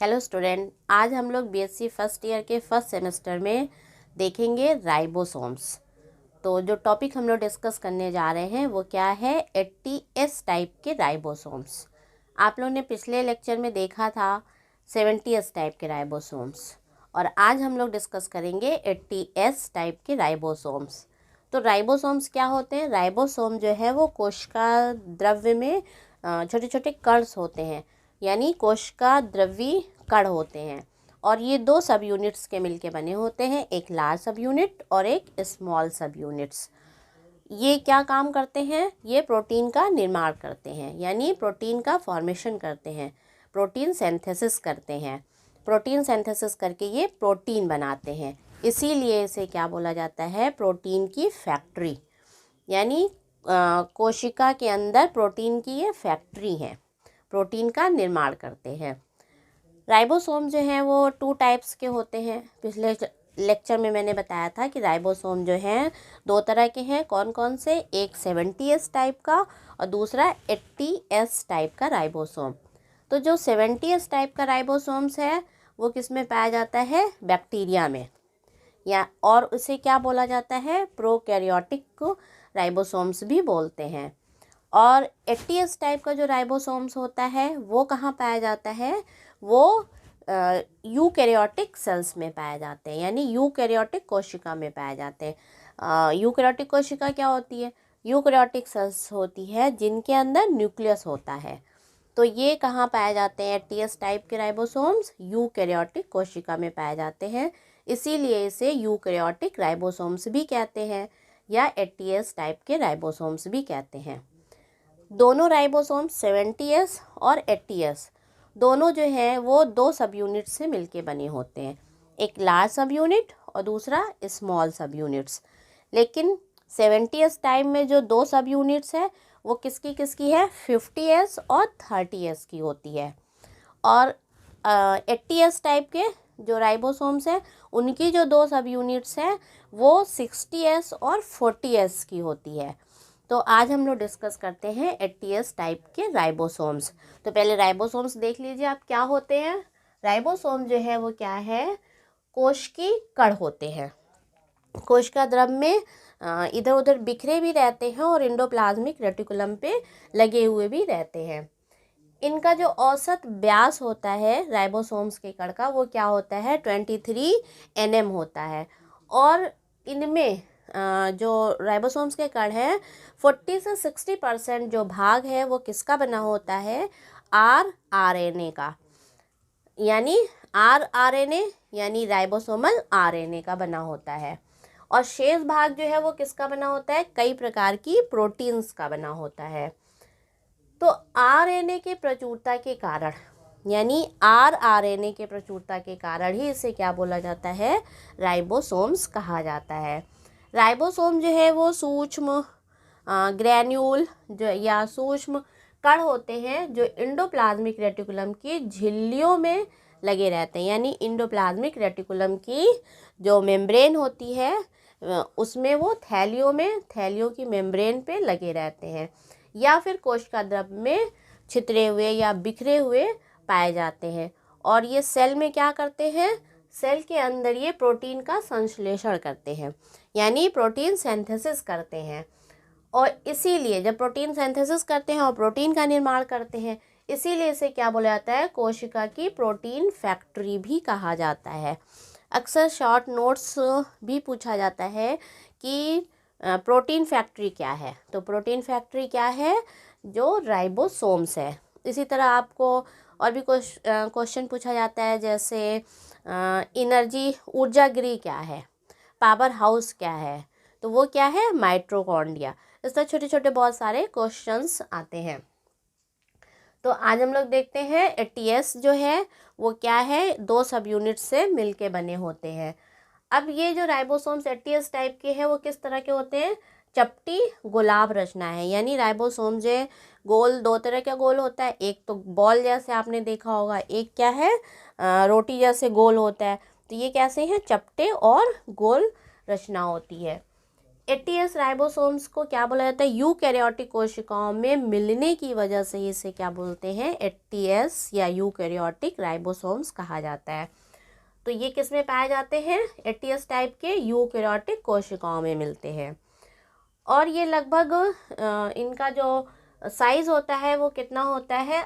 Hello student, आज हम लोग बीएससी फर्स्ट ईयर के फर्स्ट सेमेस्टर में देखेंगे राइबोसोम्स। तो जो टॉपिक हम लोग डिस्कस करने जा रहे हैं वो क्या है, 80S टाइप के राइबोसोम्स। आप लोग ने पिछले लेक्चर में देखा था 70S टाइप के राइबोसोम्स, और आज हम लोग डिस्कस करेंगे 80S टाइप के राइबोसोम्स। तो राइबोसोम्स क्या होते हैं? राइबोसोम जो है वो कोशिका द्रव्य में छोटे छोटे कणस होते हैं, यानी कोशिका द्रव्य कण होते हैं, और ये दो सब यूनिट्स के मिलके बने होते हैं, एक लार्ज सब यूनिट और एक स्मॉल सब यूनिट्स। ये क्या काम करते हैं? ये प्रोटीन का निर्माण करते हैं, यानी प्रोटीन का फॉर्मेशन करते हैं, प्रोटीन सिंथेसिस करते हैं। प्रोटीन सिंथेसिस करके ये प्रोटीन बनाते हैं, इसीलिए इसे क्या बोला जाता है? प्रोटीन की फैक्ट्री। यानी कोशिका के अंदर प्रोटीन की ये फैक्ट्री है, प्रोटीन का निर्माण करते हैं। राइबोसोम जो हैं वो 2 टाइप्स के होते हैं। पिछले लेक्चर में मैंने बताया था कि राइबोसोम जो हैं 2 तरह के हैं। कौन कौन से? एक 70S टाइप का और दूसरा 80S टाइप का राइबोसोम। तो जो 70S टाइप का राइबोसोम्स है वो किस में पाया जाता है? बैक्टीरिया में, या और उसे क्या बोला जाता है? प्रोकैरियोटिक राइबोसोम्स भी बोलते हैं। और 80S टाइप का जो राइबोसोम्स होता है वो कहाँ पाया जाता है? वो यूकैरियोटिक सेल्स में पाए जाते हैं, यानी यूकैरियोटिक कोशिका में पाए जाते हैं। यूकैरियोटिक कोशिका क्या होती है? यूकैरियोटिक सेल्स होती है जिनके अंदर न्यूक्लियस होता है। तो ये कहाँ पाए जाते हैं? 80S टाइप के राइबोसोम्स यूकैरियोटिक कोशिका में पाए जाते हैं, इसीलिए इसे यूकैरियोटिक राइबोसोम्स भी कहते हैं, या 80S टाइप के राइबोसोम्स भी कहते हैं। दोनों राइबोसोम्स 70S और 80S दोनों जो हैं वो 2 सब यूनिट से मिलके बने होते हैं, एक लार्ज सब यूनिट और दूसरा स्मॉल सब यूनिट्स। लेकिन 70S टाइप में जो 2 सब यूनिट्स है वो किसकी किसकी है? 50S और 30S की होती है। और 80S टाइप के जो राइबोसोम्स हैं उनकी जो 2 सब यूनिट्स हैं वो 60S और 40S की होती है। तो आज हम लोग डिस्कस करते हैं 80S टाइप के राइबोसोम्स। तो पहले राइबोसोम्स देख लीजिए आप क्या होते हैं। राइबोसोम जो है वो क्या है? कोश की कण होते हैं, कोशिका द्रव्य में इधर उधर बिखरे भी रहते हैं और एंडोप्लाज्मिक रेटिकुलम पे लगे हुए भी रहते हैं। इनका जो औसत व्यास होता है राइबोसोम्स के कण का वो क्या होता है? 23 nm होता है। और इनमें जो राइबोसोम्स के कण हैं 40 से 60% जो भाग है वो किसका बना होता है? rRNA का, यानी rRNA यानी राइबोसोमल RNA का बना होता है। और शेष भाग जो है वो किसका बना होता है? कई प्रकार की प्रोटीन्स का बना होता है। तो आरएनए के प्रचुरता के कारण, यानी rRNA के प्रचुरता के कारण ही इसे क्या बोला जाता है? राइबोसोम्स कहा जाता है। राइबोसोम जो है वो सूक्ष्म ग्रैन्यूल जो या सूक्ष्म कण होते हैं जो एंडोप्लाज्मिक रेटिकुलम की झिल्लियों में लगे रहते हैं, यानी एंडोप्लाज्मिक रेटिकुलम की जो मेम्ब्रेन होती है उसमें वो थैलियों की मेम्ब्रेन पे लगे रहते हैं, या फिर कोशिका द्रव्य में छितरे हुए या बिखरे हुए पाए जाते हैं। और ये सेल में क्या करते हैं? सेल के अंदर ये प्रोटीन का संश्लेषण करते हैं, यानी प्रोटीन सिंथेसिस करते हैं। और इसीलिए जब प्रोटीन सिंथेसिस करते हैं और प्रोटीन का निर्माण करते हैं, इसीलिए इसे क्या बोला जाता है? कोशिका की प्रोटीन फैक्ट्री भी कहा जाता है। अक्सर शॉर्ट नोट्स भी पूछा जाता है कि प्रोटीन फैक्ट्री क्या है? तो प्रोटीन फैक्ट्री क्या है? जो राइबोसोम्स है। इसी तरह आपको और भी क्वेश्चन पूछा जाता है, जैसे एनर्जी ऊर्जा गृह क्या है, पावर हाउस क्या है? तो वो क्या है? माइटोकॉन्ड्रिया। इस तरह छोटे छोटे बहुत सारे क्वेश्चंस आते हैं। तो आज हम लोग देखते हैं 80S जो है वो क्या है? 2 सब यूनिट से मिलके बने होते हैं। अब ये जो राइबोसोम्स 80S टाइप के हैं वो किस तरह के होते हैं? चपटी गुलाब रचना है, यानी राइबोसोम जो गोल, 2 तरह का गोल होता है, एक तो बॉल जैसे आपने देखा होगा, एक क्या है? रोटी जैसे गोल होता है। तो ये कैसे हैं? चपटे और गोल रचना होती है। एटीएस राइबोसोम्स को क्या बोला जाता है, यूकैरियोटिक कोशिकाओं में मिलने की वजह से इसे क्या बोलते हैं, एटीएस या यूकैरियोटिक राइबोसोम्स कहा जाता है। तो ये किस में पाए जाते हैं, एटीएस टाइप के यूकैरियोटिक कोशिकाओं में मिलते हैं। और ये लगभग इनका जो साइज़ होता है वो कितना होता है,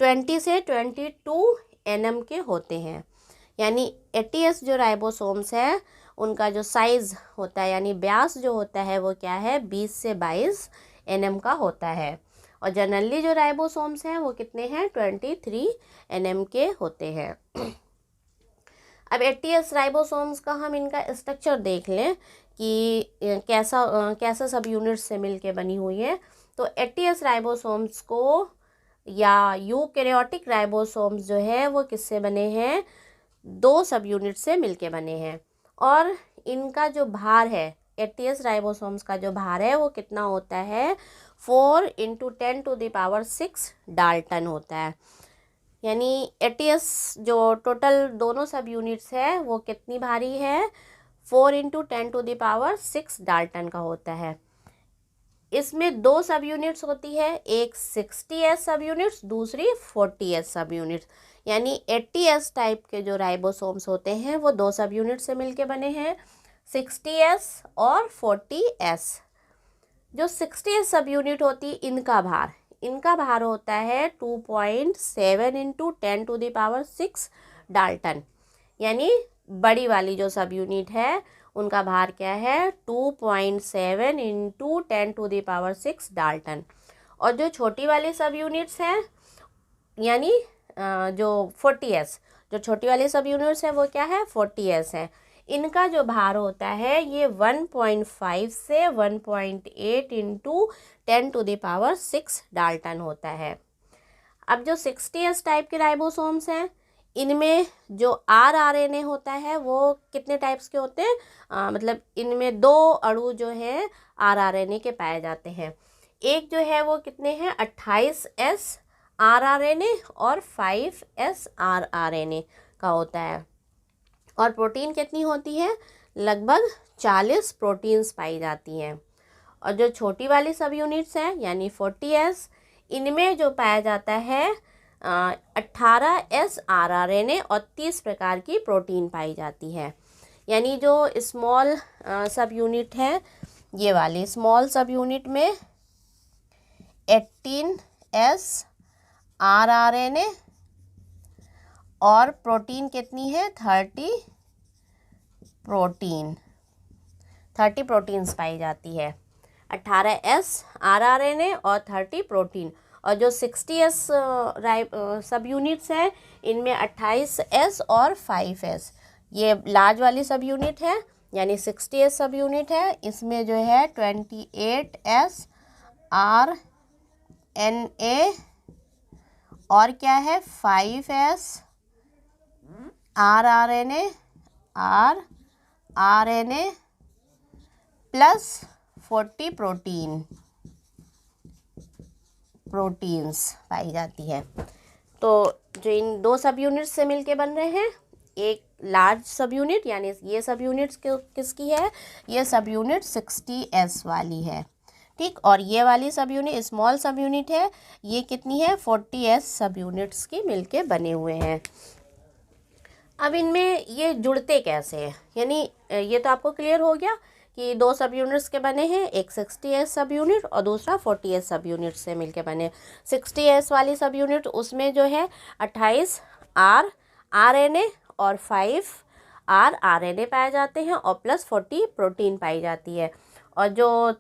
20 से 22 nm के होते हैं। यानी एटीएस जो राइबोसोम्स है उनका जो साइज़ होता है यानी व्यास जो होता है वो क्या है, 20 से 22 nm का होता है। और जनरली जो राइबोसोम्स हैं वो कितने हैं, 23 nm के होते हैं। अब एटीएस राइबोसोम्स का हम इनका स्ट्रक्चर देख लें कि कैसा सब यूनिट्स से मिलके बनी हुई है। तो एटीएस राइबोसोम्स को या यूकैरियोटिक राइबोसोम्स जो है वो किससे बने हैं, 2 सब यूनिट से मिलके बने हैं। और इनका जो भार है, एटीएस राइबोसोम्स का जो भार है वो कितना होता है, 4 × 10⁶ डाल्टन होता है। यानी एटीएस जो टोटल दोनों सब यूनिट्स है वो कितनी भारी है, 4 × 10⁶ डाल्टन का होता है। इसमें 2 सब यूनिट्स होती है, एक 60s सब यूनिट्स, दूसरी 40s सब यूनिट्स। यानी 80s टाइप के जो राइबोसोम्स होते हैं वो 2 सब यूनिट से मिलके बने हैं, 60s और 40s। जो 60s सब यूनिट होती है इनका भार होता है 2.7 × 10⁶ डाल्टन। यानी बड़ी वाली जो सब यूनिट है उनका भार क्या है, 2.7 × 10⁶ डाल्टन। और जो छोटी वाली सब यूनिट्स हैं यानी जो 40s, जो छोटी वाली सब यूनिट्स हैं वो क्या है, 40s है। इनका जो भार होता है ये 1.5 से 1.8 × 10⁶ डाल्टन होता है। अब जो 60s टाइप के राइबोसोम्स हैं इनमें जो rRNA होता है वो कितने टाइप्स के होते हैं, मतलब इनमें 2 अणु जो है rRNA के पाए जाते हैं। एक जो है वो कितने हैं, 28S rRNA और 5S rRNA का होता है। और प्रोटीन कितनी होती है, लगभग 40 प्रोटीन्स पाई जाती हैं। और जो छोटी वाली सब यूनिट्स हैं यानी 40S, इनमें जो पाया जाता है 18S rRNA और 30 प्रकार की प्रोटीन पाई जाती है। यानी जो स्मॉल सब यूनिट है, ये वाली स्मॉल सब यूनिट में 18S rRNA और प्रोटीन कितनी है, 30 प्रोटीन्स पाई जाती है, 18S rRNA और 30 प्रोटीन। और जो 60S सब यूनिट्स हैं इनमें 28S और 5S, ये लार्ज वाली सब यूनिट है यानी 60S सब यूनिट है। इसमें जो है 28S rNA और क्या है, 5S rRNA प्लस 40 प्रोटीन्स पाई जाती है। तो जो इन 2 सब यूनिट्स से मिलके बन रहे हैं, एक लार्ज सब यूनिट यानी ये सब यूनिट्स किसकी है, ये सब यूनिट 60S वाली है, ठीक। और ये वाली सब यूनिट स्मॉल सब यूनिट है, ये कितनी है, 40S सब यूनिट्स की मिलके बने हुए हैं। अब इनमें ये जुड़ते कैसे हैं, यानी ये तो आपको क्लियर हो गया कि 2 सब यूनिट्स के बने हैं, एक 60S सब यूनिट और दूसरा 40S सब यूनिट से मिलके बने। 60S वाली सब यूनिट उसमें जो है 28 rRNA और 5 rRNA पाए जाते हैं और प्लस 40 प्रोटीन पाई जाती है। और जो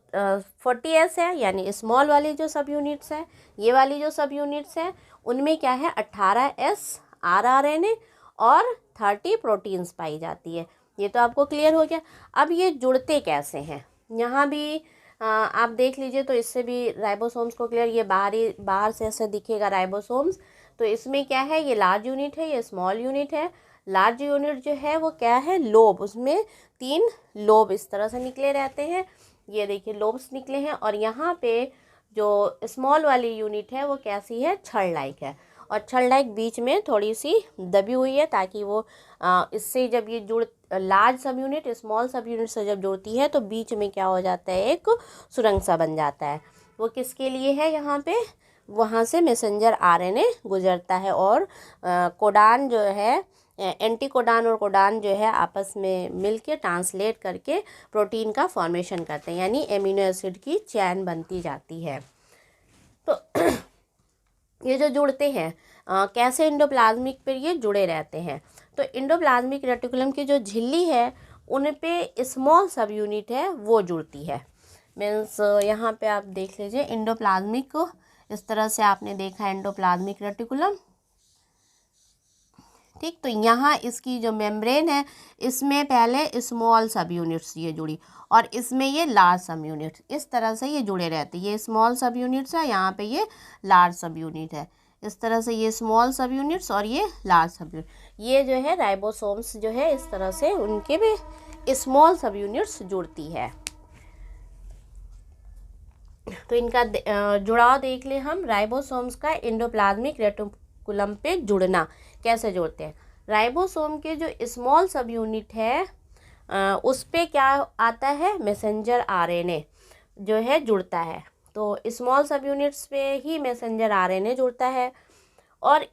40S है यानी स्मॉल वाली जो सब यूनिट्स है, ये वाली जो सब यूनिट्स है उनमें क्या है, 18S rRNA और 30 प्रोटीन्स पाई जाती है। ये तो आपको क्लियर हो गया। अब ये जुड़ते कैसे हैं, यहाँ भी आप देख लीजिए तो इससे भी राइबोसोम्स को क्लियर, ये बाहर से ऐसे दिखेगा राइबोसोम्स। तो इसमें क्या है, ये लार्ज यूनिट है, ये स्मॉल यूनिट है। लार्ज यूनिट जो है वो क्या है, लोब, उसमें 3 लोब इस तरह से निकले रहते हैं, ये देखिए लोब्स निकले हैं। और यहाँ पे जो स्मॉल वाली यूनिट है वो कैसी है, छड़ लाइक है। और छड़ लाइक बीच में थोड़ी सी दबी हुई है, ताकि वो इससे जब ये जुड़ लार्ज सब यूनिट स्मॉल सब यूनिट से जब जुड़ती है तो बीच में क्या हो जाता है, एक सुरंग सा बन जाता है। वो किसके लिए है, यहाँ पे वहाँ से मैसेंजर आरएनए गुजरता है और कोडान जो है, एंटी कोडान और कोडान जो है आपस में मिलके ट्रांसलेट करके प्रोटीन का फॉर्मेशन करते हैं, यानी एमिनो एसिड की चैन बनती जाती है। तो ये जो जुड़ते हैं कैसे एंडोप्लाज्मिक पर ये जुड़े रहते हैं। तो एंडोप्लाज्मिक रेटिकुलम की जो झिल्ली है उन पे स्मॉल सब यूनिट है वो जुड़ती है। मीन्स यहाँ पे आप देख लीजिए एंडोप्लाज्मिक, इस तरह से आपने देखा एंडोप्लाज्मिक रेटिकुलम, ठीक। तो यहाँ इसकी जो मेम्ब्रेन है इसमें पहले स्मॉल सब यूनिट्स ये जुड़ी और इसमें ये लार्ज सब यूनिट्स, इस तरह से ये जुड़े रहते हैं। ये स्मॉल सब यूनिट्स है, यहाँ पे ये लार्ज सब यूनिट है, इस तरह से ये स्मॉल सब यूनिट्स और ये लार्ज सब यूनिट। ये जो है राइबोसोम्स जो है इस तरह से उनके भी स्मॉल सब यूनिट्स जुड़ती है। तो इनका जुड़ाव देख ले हम। राइबोसोम्स का एंडोप्लाज्मिक रेटिकुलम पे जुड़ना कैसे जोड़ते हैं। राइबोसोम के जो स्मॉल सब यूनिट है उस पे क्या आता है, मैसेंजर आरएनए जो है जुड़ता है। तो स्मॉल सब यूनिट्स पे ही मैसेंजर आरएनए जुड़ता है और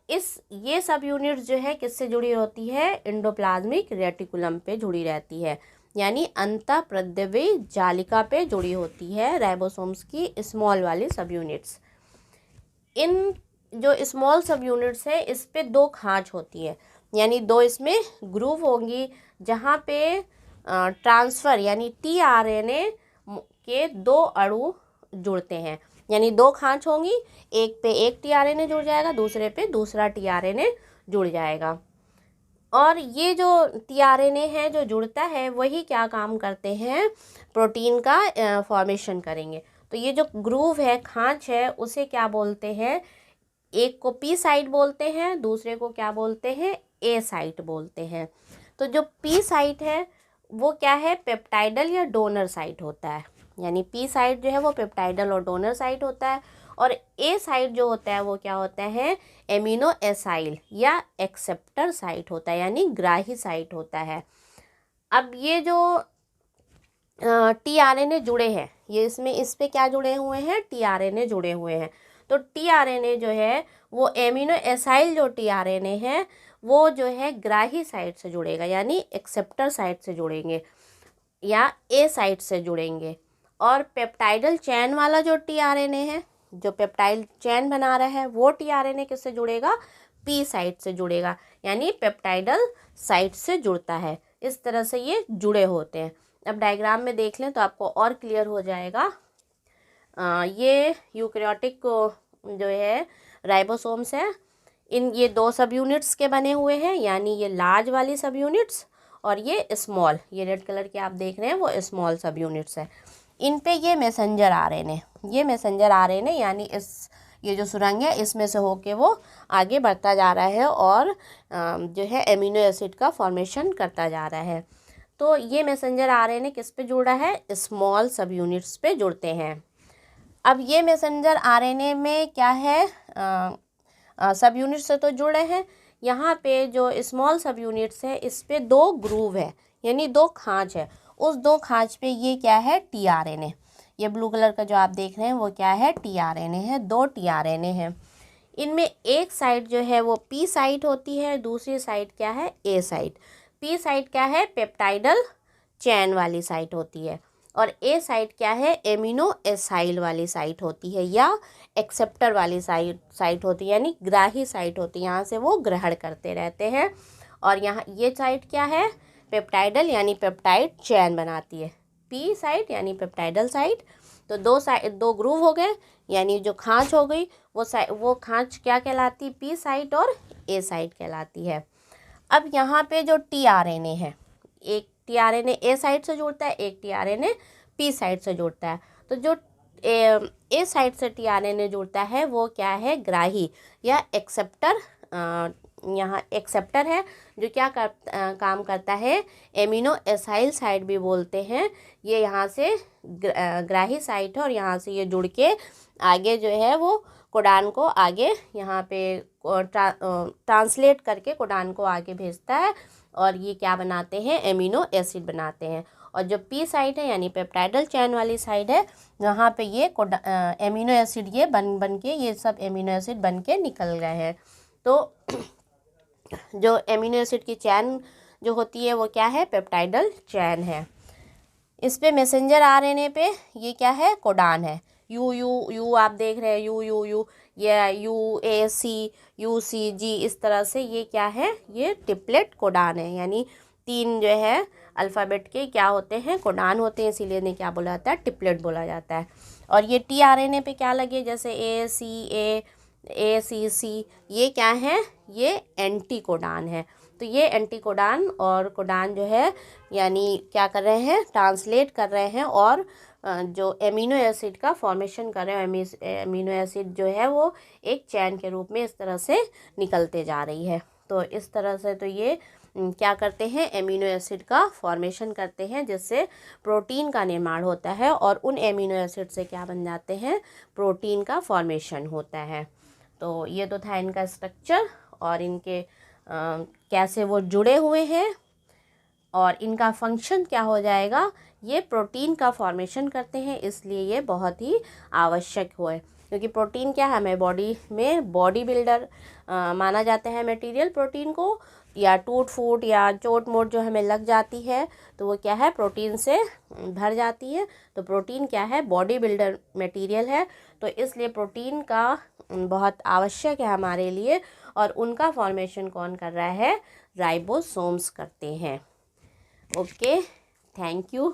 ये सब यूनिट्स जो है किससे जुड़ी होती है, एंडोप्लाज्मिक रेटिकुलम पे जुड़ी रहती है, यानी अंतःप्रद्रव्य जालिका पे जुड़ी होती है राइबोसोम्स की स्मॉल वाली सब यूनिट्स। इन जो स्मॉल सब यूनिट्स है इस पे दो खांच होती है, यानी दो इसमें ग्रूव होंगी जहाँ पे ट्रांसफ़र यानी टीआरएनए के दो अणु जुड़ते हैं, यानी दो खांच होंगी, एक पे एक टीआरएनए जुड़ जाएगा, दूसरे पे दूसरा टीआरएनए जुड़ जाएगा। और ये जो टीआरएनए है जो जुड़ता है वही क्या काम करते हैं, प्रोटीन का फॉर्मेशन करेंगे। तो ये जो ग्रूव है, खांच है, उसे क्या बोलते हैं, एक को पी साइट बोलते हैं, दूसरे को क्या बोलते हैं, ए साइट बोलते हैं। तो जो पी साइट है वो क्या है, पेप्टाइडल या डोनर साइट होता है, यानी पी साइट जो है वो पेप्टाइडल और डोनर साइट होता है, और ए साइट जो होता है वो क्या होता है, एमिनो एसाइल या एक्सेप्टर साइट होता है, यानी ग्राही साइट होता है। अब ये जो टीआरएनए जुड़े हैं, ये इसमें इस पे क्या जुड़े हुए हैं, टीआरएनए जुड़े हुए हैं। तो टीआरएनए जो है वो एमिनो एसाइल जो टीआरएनए है वो जो है ग्राही साइट से जुड़ेगा, यानी एक्सेप्टर साइट से जुड़ेंगे या ए साइट से जुड़ेंगे। और पेप्टाइडल चैन वाला जो टीआरएनए है, जो पेप्टाइड चैन बना रहा है, वो टीआरएनए किससे जुड़ेगा, पी साइट से जुड़ेगा, यानी पेप्टाइडल साइट से जुड़ता है। इस तरह से ये जुड़े होते हैं। अब डायग्राम में देख लें तो आपको और क्लियर हो जाएगा। ये यूकैरियोटिक जो है राइबोसोम्स है, ये दो सब यूनिट्स के बने हुए हैं, यानी ये लार्ज वाली सब यूनिट्स और ये स्मॉल, ये रेड कलर के आप देख रहे हैं वो स्मॉल सब यूनिट्स है। इन पे ये मैसेंजर आरएनए, ये मैसेंजर आरएनए यानी ये जो सुरंग है इसमें से होके वो आगे बढ़ता जा रहा है और जो है एमिनो एसिड का फॉर्मेशन करता जा रहा है। तो ये मैसेंजर आरएनए किस पे जुड़ रहा है, स्मॉल सब यूनिट्स पे जुड़ते हैं। अब ये मैसेंजर आरएनए में क्या है, सब यूनिट से तो जुड़ रहे हैं, यहाँ पे जो स्मॉल सब यूनिट्स है इस पे दो ग्रूव है, यानी दो खांच है, उस दो खांच पे ये क्या है, टीआरएनए, ये ब्लू कलर का जो आप देख रहे हैं वो क्या है, टीआरएनए है, दो टीआरएनए हैं। इनमें एक साइड जो है वो पी साइट होती है, दूसरी साइड क्या है, ए साइट। पी साइट क्या है, पेप्टाइडल चैन वाली साइट होती है, और ए साइट क्या है, एमिनो एसाइल वाली साइट होती है या एक्सेप्टर वाली साइट होती है, यानी ग्राही साइट होती है, यहाँ से वो ग्रहण करते रहते हैं। और यहाँ ये साइट क्या है, पेप्टाइडल यानी पेप्टाइड चैन बनाती है, पी साइट यानी पेप्टाइडल साइट। तो दो ग्रूव हो गए, यानी जो खांच हो गई वो खांच क्या कहलाती, पी साइट और ए साइट कहलाती है। अब यहाँ पे जो टीआरएनए है, एक टीआरएनए ए साइट से जुड़ता है, एक टीआरएनए पी साइट से जुड़ता है। तो जो ए साइट से टीआरएनए जुड़ता है वो क्या है, ग्राही या एक्सेप्टर, यहाँ एक्सेप्टर है जो क्या काम करता है, एमिनो एसाइल साइट भी बोलते हैं। ये यहाँ से ग्राही साइट है और यहाँ से ये जुड़ के आगे जो है वो कोडान को आगे यहाँ पे ट्रांसलेट करके कोडान को आगे भेजता है और ये क्या बनाते हैं, एमिनो एसिड बनाते हैं। और जो पी साइड है यानी पेप्टाइडल चैन वाली साइड है, वहाँ पे ये एमिनो एसिड ये बन के ये सब एमिनो एसिड बन के निकल गए हैं। तो जो एमिनो एसिड की चैन जो होती है वो क्या है, पेप्टाइडल चैन है। इस पे मैसेंजर आरएनए पे ये क्या है, कोडान है। यू यू यू आप देख रहे हैं, यू यू यू, ये U A C you see जी, इस तरह से ये क्या है, ये ट्रिपलेट कोडान है। यानी 3 जो है अल्फ़ाबेट के क्या होते हैं, कोडान होते हैं, इसीलिए इन्हें क्या बोला जाता है, ट्रिपलेट बोला जाता है। और ये टी आर एन ए पे क्या लगे, जैसे ए सी सी, ये क्या है, ये एंटी कोडान है। तो ये एंटी कोडान और कोडान जो है यानी क्या कर रहे हैं, ट्रांसलेट कर रहे हैं और जो एमिनो एसिड का फॉर्मेशन कर रहे हैं। एमिनो एसिड जो है वो एक चैन के रूप में इस तरह से निकलते जा रही है। तो इस तरह से तो ये क्या करते हैं, एमिनो एसिड का फॉर्मेशन करते हैं, जिससे प्रोटीन का निर्माण होता है और उन एमिनो एसिड से क्या बन जाते हैं, प्रोटीन का फॉर्मेशन होता है। तो ये तो था इनका स्ट्रक्चर और इनके कैसे वो जुड़े हुए हैं और इनका फंक्शन क्या हो जाएगा। ये प्रोटीन का फॉर्मेशन करते हैं, इसलिए ये बहुत ही आवश्यक हुए, क्योंकि प्रोटीन क्या है, हमें बॉडी में बॉडी बिल्डर माना जाता है मटेरियल। प्रोटीन को या टूट फूट या चोट मोट जो हमें लग जाती है तो वो क्या है, प्रोटीन से भर जाती है। तो प्रोटीन क्या है, बॉडी बिल्डर मटेरियल है। तो इसलिए प्रोटीन का बहुत आवश्यक है हमारे लिए और उनका फॉर्मेशन कौन कर रहा है, राइबोसोम्स करते हैं। Okay, thank you.